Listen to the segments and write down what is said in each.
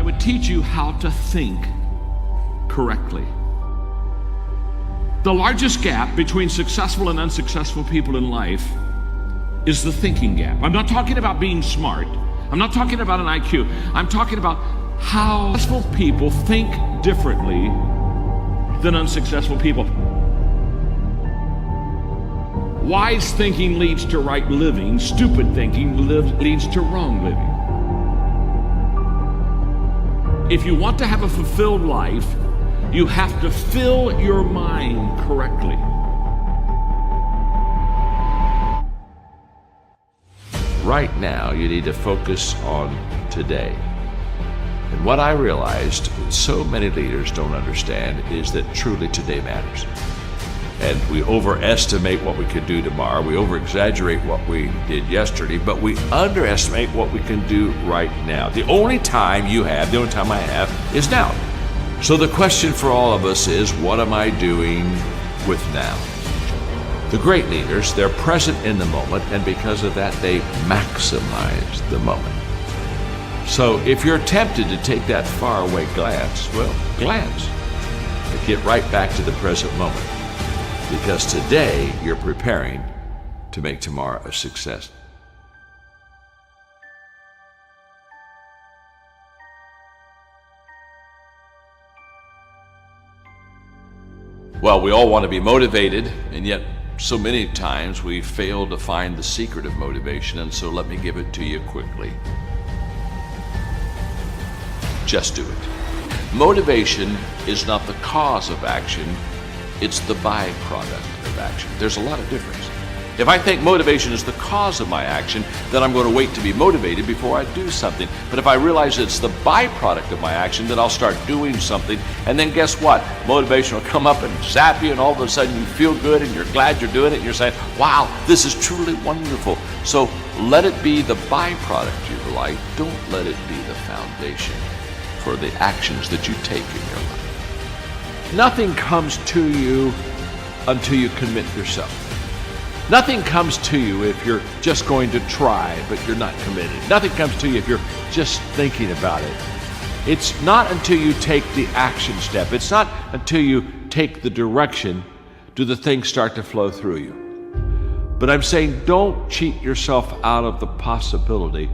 would teach you how to think correctly. The largest gap between successful and unsuccessful people in life is the thinking gap. I'm not talking about being smart. I'm not talking about an IQ. I'm talking about how successful people think differently than unsuccessful people. Wise thinking leads to right living. Stupid thinking leads to wrong living. If you want to have a fulfilled life, you have to fill your mind correctly. Right now, you need to focus on today. And what I realized so many leaders don't understand is that truly today matters. And we overestimate what we could do tomorrow. We over-exaggerate what we did yesterday, but we underestimate what we can do right now. The only time you have, the only time I have, is now. So the question for all of us is, what am I doing with now? The great leaders, they're present in the moment, and because of that, they maximize the moment. So if you're tempted to take that faraway glance, well, glance. But get right back to the present moment. Because today, you're preparing to make tomorrow a success. Well, we all want to be motivated, and yet so many times we fail to find the secret of motivation, and so let me give it to you quickly. Just do it. Motivation is not the cause of action, it's the byproduct of action. There's a lot of difference. If I think motivation is the cause of my action, then I'm going to wait to be motivated before I do something. But if I realize it's the byproduct of my action, then I'll start doing something. And then guess what? Motivation will come up and zap you, and all of a sudden you feel good and you're glad you're doing it. And you're saying, wow, this is truly wonderful. So let it be the byproduct of your life. Don't let it be the foundation for the actions that you take in your life. Nothing comes to you until you commit yourself. Nothing comes to you if you're just going to try, but you're not committed. Nothing comes to you if you're just thinking about it. It's not until you take the action step. It's not until you take the direction do the things start to flow through you. But I'm saying don't cheat yourself out of the possibility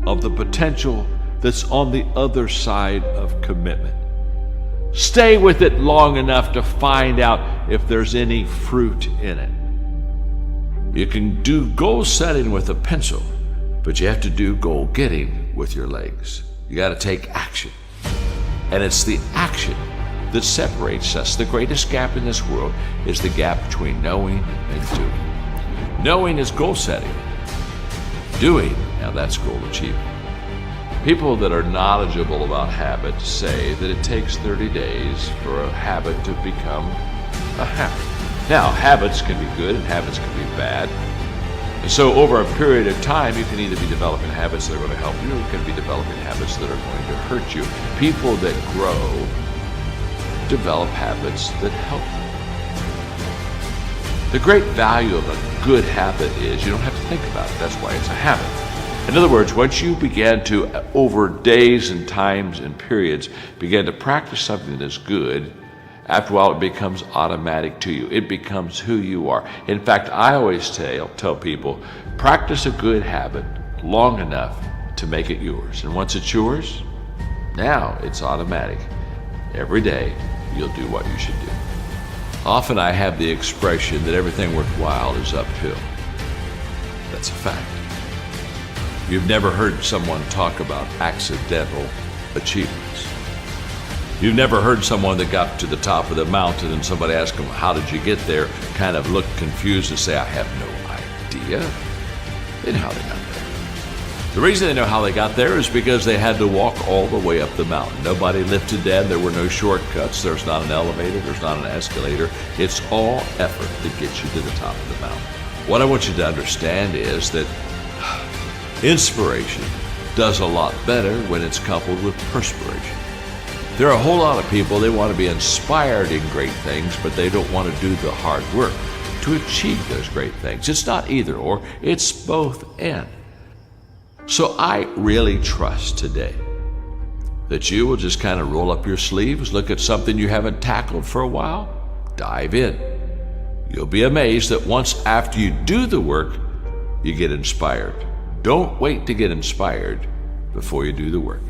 of the potential that's on the other side of commitment. Stay with it long enough to find out if there's any fruit in it. You can do goal setting with a pencil, but you have to do goal getting with your legs. You got to take action. And it's the action that separates us. The greatest gap in this world is the gap between knowing and doing. Knowing is goal setting. Doing, now that's goal achievement. People that are knowledgeable about habits say that it takes 30 days for a habit to become a habit. Now, habits can be good and habits can be bad. And so over a period of time, you can either be developing habits that are going to help you, or you can be developing habits that are going to hurt you. People that grow develop habits that help them. The great value of a good habit is you don't have to think about it. That's why it's a habit. In other words, once you begin to, over days and times and periods, begin to practice something that is good, after a while it becomes automatic to you. It becomes who you are. In fact, I always tell people, practice a good habit long enough to make it yours. And once it's yours, now it's automatic. Every day, you'll do what you should do. Often I have the expression that everything worthwhile is uphill. That's a fact. You've never heard someone talk about accidental achievements. You've never heard someone that got to the top of the mountain and somebody asked them, how did you get there? Kind of look confused and say, I have no idea. They know how they got there. The reason they know how they got there is because they had to walk all the way up the mountain. Nobody lifted them. There were no shortcuts. There's not an elevator. There's not an escalator. It's all effort that gets you to the top of the mountain. What I want you to understand is that inspiration does a lot better when it's coupled with perspiration. There are a whole lot of people, they want to be inspired in great things, but they don't want to do the hard work to achieve those great things. It's not either or, it's both and. So I really trust today that you will just kind of roll up your sleeves, look at something you haven't tackled for a while, dive in. You'll be amazed that once after you do the work, you get inspired. Don't wait to get inspired before you do the work.